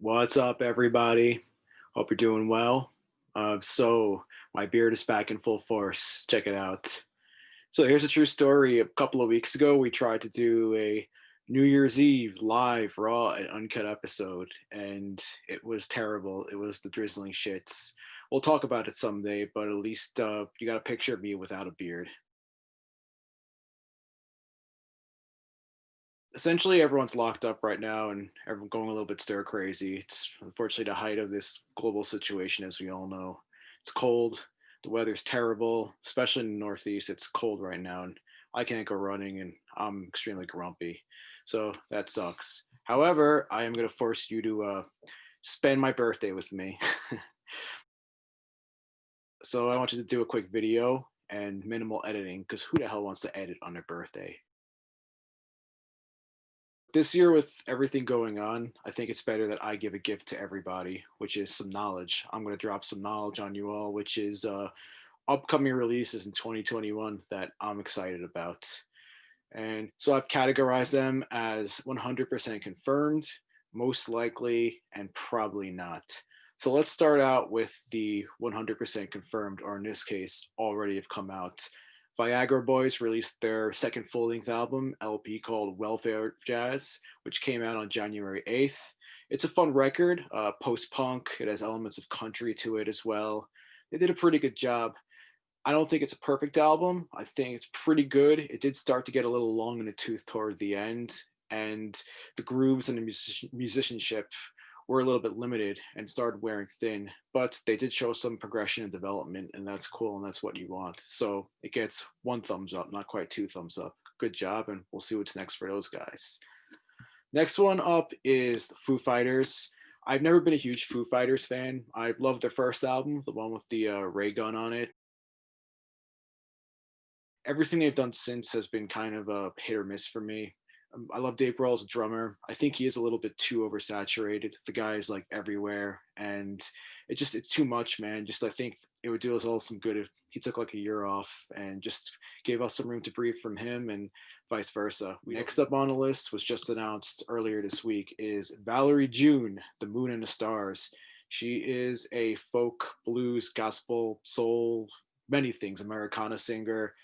What's up, everybody? Hope you're doing well. So, my beard is back in full force. Check it out. So, here's a true story. A couple of weeks ago, we tried to do a New Year's Eve live, raw, and uncut episode, and it was terrible. It was the drizzling shits. We'll talk about it someday, but at least you got a picture of me without a beard. Essentially everyone's locked up right now and everyone going a little bit stir crazy. It's unfortunately the height of this global situation, as we all know. It's cold, the weather's terrible, especially in the Northeast. It's cold right now, and I can't go running, and I'm extremely grumpy. So that sucks. However, I am going to force you to spend my birthday with me. So I want you to do a quick video and minimal editing, because who the hell wants to edit on their birthday? This year, with everything going on, I think it's better that I give a gift to everybody, which is some knowledge. I'm going to drop some knowledge on you all, which is upcoming releases in 2021 that I'm excited about. And so I've categorized them as 100% confirmed, most likely, and probably not. So let's start out with the 100% confirmed, or in this case, already have come out. Viagra Boys released their second full length album, LP, called Welfare Jazz, which came out on January 8th. It's a fun record, post punk. It has elements of country to it as well. They did a pretty good job. I don't think it's a perfect album. I think it's pretty good. It did start to get a little long in the tooth toward the end, and the grooves and the musicianship were a little bit limited and started wearing thin. But they did show some progression and development, and that's cool, and that's what you want. So it gets one thumbs up, not quite two thumbs up. Good job, and we'll see what's next for those guys. Next one up is the Foo Fighters. I've never been a huge Foo Fighters fan. I love their first album, the one with the ray gun on it. Everything they've done since has been kind of a hit or miss for me. I love Dave Grohl as a drummer. I think he is a little bit too oversaturated. The guy is like everywhere, and it's too much, man. Just I think it would do us all some good if he took like a year off and just gave us some room to breathe from him, and vice versa. Next up on the list was just announced earlier this week is Valerie June, The Moon and the Stars. She is a folk, blues, gospel, soul, many things, Americana singer.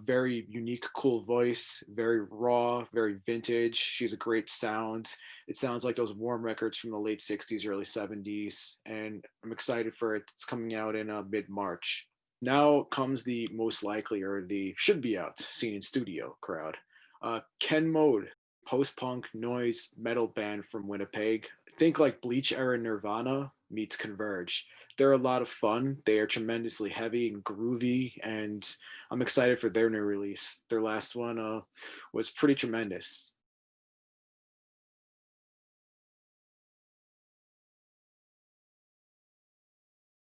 Very unique, cool voice, very raw, very vintage. She's a great sound. It sounds like those Warm records from the late 60s, early 70s, and I'm excited for it. It's coming out in mid-March. Now comes the most likely, or the should be out, seen in studio crowd. Ken Mode, post-punk noise metal band from Winnipeg. Think like Bleach era Nirvana meets Converge. They're a lot of fun. They are tremendously heavy and groovy, and I'm excited for their new release. Their last one was pretty tremendous.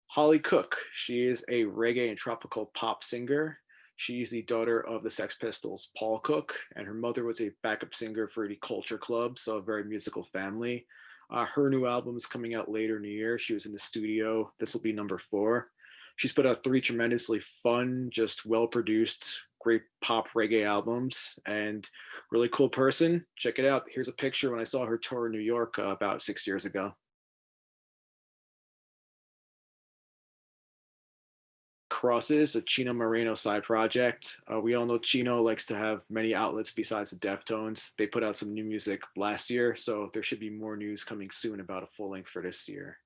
Hollie Cook, she is a reggae and tropical pop singer. She's the daughter of the Sex Pistols' Paul Cook, and her mother was a backup singer for the Culture Club, so a very musical family. Her new album is coming out later in the year. She was in the studio. This will be number 4. She's put out 3 tremendously fun, just well produced, great pop reggae albums, and really cool person. Check it out. Here's a picture when I saw her tour in New York about 6 years ago. Crosses, a Chino Moreno side project. We all know Chino likes to have many outlets besides the Deftones. They put out some new music last year, so there should be more news coming soon about a full length for this year.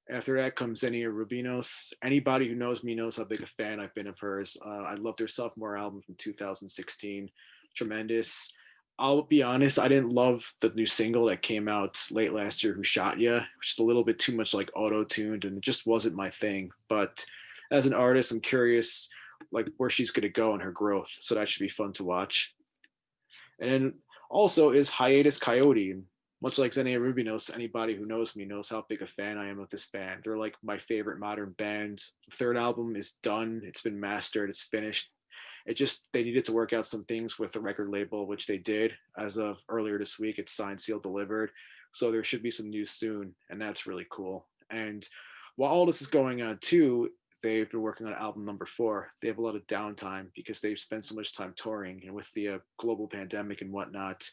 After that comes Xenia Rubinos. Anybody who knows me knows how big a fan I've been of hers. I love their sophomore album from 2016. Tremendous. I'll be honest, I didn't love the new single that came out late last year, Who Shot Ya, which is a little bit too much like auto-tuned, and it just wasn't my thing. But as an artist, I'm curious like where she's going to go in her growth. So that should be fun to watch. And then also is Hiatus Kaiyote. Much like Xenia Rubinos, anybody who knows me knows how big a fan I am of this band. They're like my favorite modern band. The third album is done. It's been mastered. It's finished. It just, they needed to work out some things with the record label, which they did. As of earlier this week, it's signed, sealed, delivered. So there should be some news soon, and that's really cool. And while all this is going on too, they've been working on album number 4. They have a lot of downtime because they've spent so much time touring, and with the global pandemic and whatnot,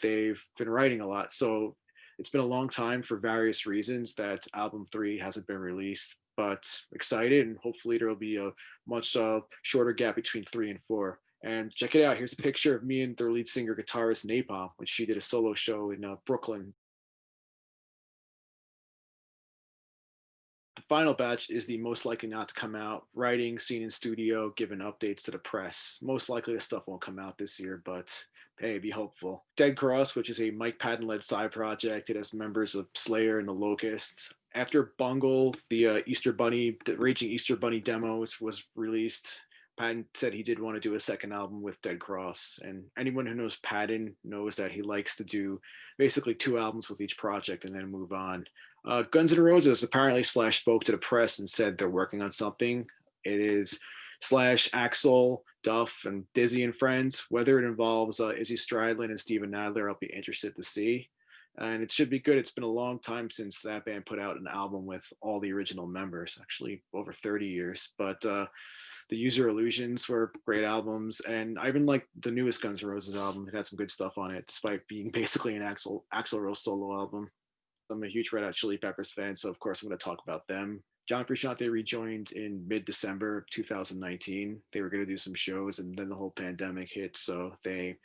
they've been writing a lot. So It's been a long time for various reasons that album 3 hasn't been released, but excited, and hopefully there will be a much shorter gap between 3 and 4. And check it out. Here's a picture of me and their lead singer guitarist Napalm when she did a solo show in Brooklyn. The final batch is the most likely not to come out. Writing, seen in studio, giving updates to the press. Most likely the stuff won't come out this year, but hey, be hopeful. Dead Cross, which is a Mike Patton led side project, it has members of Slayer and the Locusts. After Bungle, the Easter Bunny, the Raging Easter Bunny demos was released, Patton said he did want to do a second album with Dead Cross. And anyone who knows Patton knows that he likes to do basically 2 albums with each project and then move on. Guns N' Roses apparently Slash spoke to the press and said they're working on something. It is Slash, Axel, Duff, and Dizzy and friends. Whether it involves Izzy Stradlin and Steven Adler, I'll be interested to see. And it should be good. It's been a long time since that band put out an album with all the original members, actually over 30 years. But the User Illusions were great albums, and I even like the newest Guns N' Roses album. It had some good stuff on it, despite being basically an Axl Rose solo album. I'm a huge Red Hot Chili Peppers fan, so of course I'm going to talk about them. John Frusciante rejoined in mid-December 2019. They were going to do some shows, and then the whole pandemic hit, so they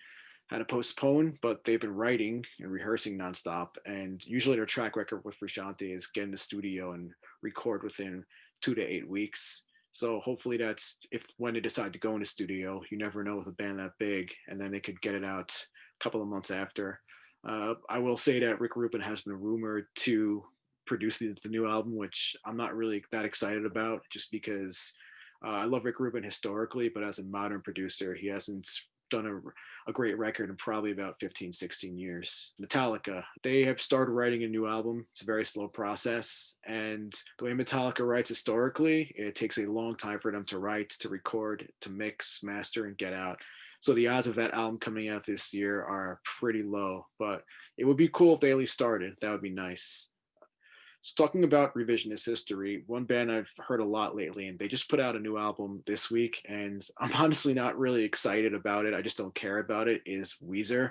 had to postpone. But they've been writing and rehearsing nonstop, and usually their track record with Frusciante is get in the studio and record within 2 to 8 weeks. So hopefully that's if when they decide to go in the studio. You never know with a band that big, and then they could get it out a couple of months after. I will say that Rick Rubin has been rumored to produce the new album, which I'm not really that excited about, just because I love Rick Rubin historically, but as a modern producer, he hasn't done a great record in probably about 15, 16 years. Metallica, they have started writing a new album. It's a very slow process. And the way Metallica writes historically, it takes a long time for them to write, to record, to mix, master, and get out. So the odds of that album coming out this year are pretty low, but it would be cool if they at least started. That would be nice. So talking about revisionist history, one band I've heard a lot lately, and they just put out a new album this week, and I'm honestly not really excited about it. I just don't care about it, is Weezer.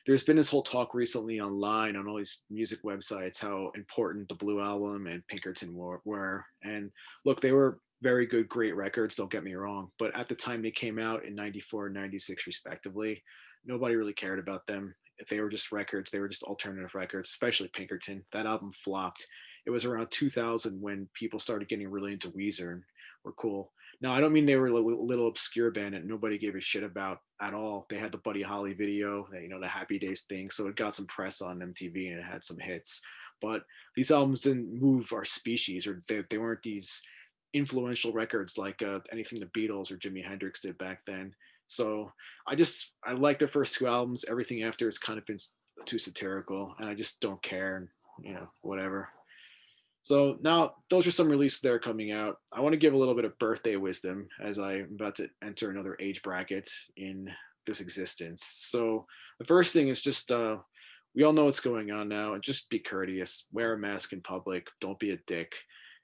There's been this whole talk recently online on all these music websites how important the Blue Album and Pinkerton were. And look, they were very good, great records, don't get me wrong. But at the time they came out in 94 and 96, respectively, nobody really cared about them. If they were just records, they were just alternative records, especially Pinkerton. That album flopped. It was around 2000 when people started getting really into Weezer and were cool. Now, I don't mean they were a little obscure band that nobody gave a shit about at all. They had the Buddy Holly video, the Happy Days thing, so it got some press on MTV and it had some hits. But these albums didn't move our species, or they weren't these influential records like anything the Beatles or Jimi Hendrix did back then. So I like their first 2 albums. Everything after has kind of been too satirical, and I just don't care. Whatever. So now those are some releases that are coming out. I want to give a little bit of birthday wisdom as I'm about to enter another age bracket in this existence. So the first thing is just we all know what's going on now, and just be courteous. Wear a mask in public. Don't be a dick.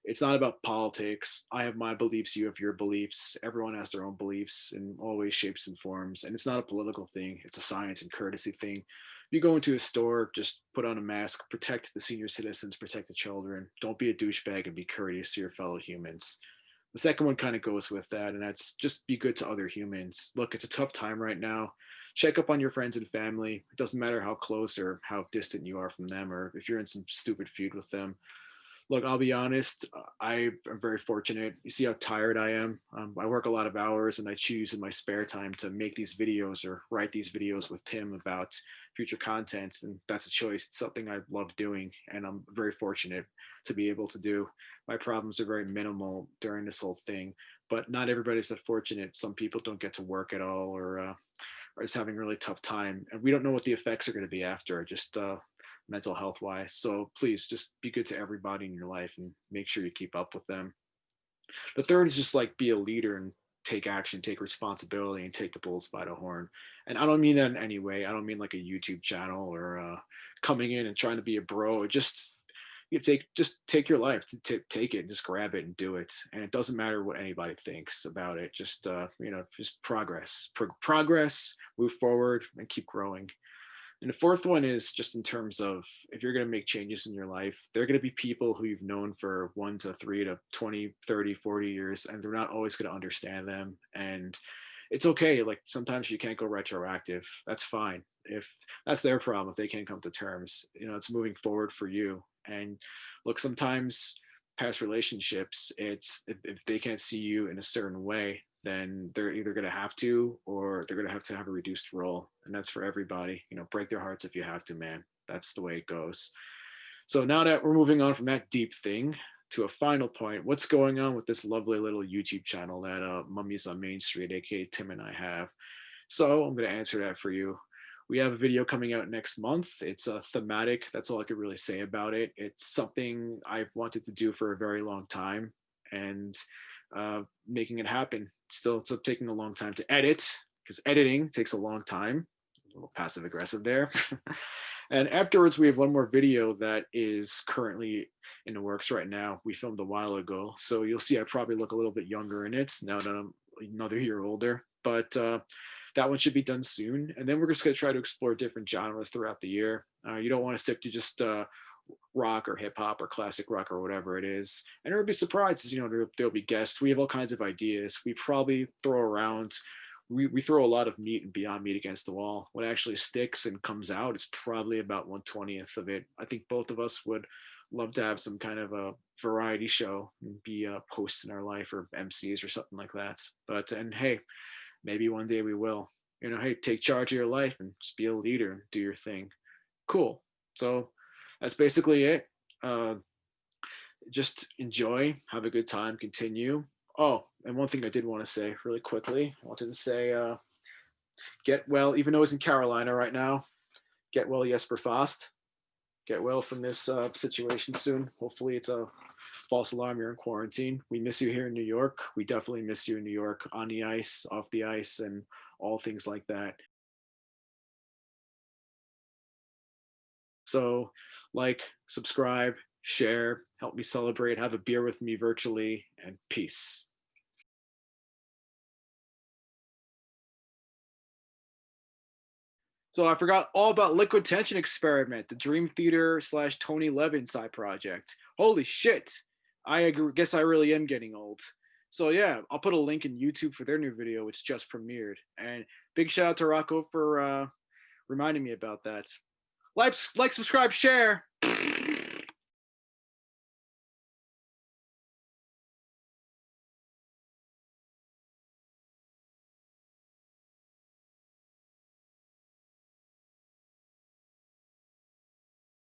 It's not about politics. I have my beliefs, you have your beliefs. Everyone has their own beliefs in all ways, shapes, and forms. And it's not a political thing, it's a science and courtesy thing. If you go into a store, just put on a mask, protect the senior citizens, protect the children. Don't be a douchebag and be courteous to your fellow humans. The second one kind of goes with that, and that's just be good to other humans. Look, it's a tough time right now. Check up on your friends and family. It doesn't matter how close or how distant you are from them, or if you're in some stupid feud with them. Look, I'll be honest, I am very fortunate. You see how tired I am. I work a lot of hours, and I choose in my spare time to make these videos or write these videos with Tim about future content. And that's a choice. It's something I love doing, and I'm very fortunate to be able to do. My problems are very minimal during this whole thing, but not everybody's that fortunate. Some people don't get to work at all, or are just having a really tough time. And we don't know what the effects are going to be after. Just mental health wise. So please just be good to everybody in your life and make sure you keep up with them. The third is just like be a leader and take action, take responsibility, and take the bulls by the horn. And I don't mean that in any way. I don't mean like a YouTube channel or coming in and trying to be a bro. Just take your life, take it, and just grab it and do it. And it doesn't matter what anybody thinks about it. Just progress, progress, move forward, and keep growing. And the fourth one is just in terms of if you're going to make changes in your life, they're going to be people who you've known for 1 to 3 to 20, 30, 40 years, and they're not always going to understand them. And it's okay. Like sometimes you can't go retroactive. That's fine. If that's their problem, if they can't come to terms, it's moving forward for you. And look, sometimes past relationships, if they can't see you in a certain way, then they're either going to have to, or they're going to have a reduced role. And that's for everybody. Break their hearts if you have to, man. That's the way it goes. So now that we're moving on from that deep thing to a final point, what's going on with this lovely little YouTube channel that Mummies on Main Street, aka Tim and I have? So I'm going to answer that for you. We have a video coming out next month. It's a thematic. That's all I could really say about it. It's something I've wanted to do for a very long time, and making it happen. Still, it's taking a long time to edit because editing takes a long time. A little passive aggressive there. And afterwards, we have one more video that is currently in the works right now. We filmed a while ago, so you'll see I probably look a little bit younger in it now that I'm another year older. But that one should be done soon. And then we're just going to try to explore different genres throughout the year. You don't want to stick to just rock or hip hop or classic rock or whatever it is. And there will be surprises, there'll be guests. We have all kinds of ideas. We probably throw around, we throw a lot of meat and beyond meat against the wall. What actually sticks and comes out is probably about 1/20th of it. I think both of us would love to have some kind of a variety show and be hosts in our life or MCs or something like that. And hey, maybe one day we will. Hey, take charge of your life and just be a leader and do your thing. Cool. So that's basically it. Just enjoy, have a good time, continue. Oh, and one thing I did want to say really quickly, I wanted to say, get well, even though it's in Carolina right now, get well, Jesper fast. Get well from this situation soon. Hopefully it's a false alarm, you're in quarantine. We miss you here in New York. We definitely miss you in New York, on the ice, off the ice, and all things like that. So like, subscribe, share, help me celebrate, have a beer with me virtually, and peace. So I forgot all about Liquid Tension Experiment, the Dream Theater / Tony Levin side project. Holy shit. Guess I really am getting old. So yeah, I'll put a link in YouTube for their new video, which just premiered. And big shout out to Rocco for reminding me about that. Like, subscribe, share.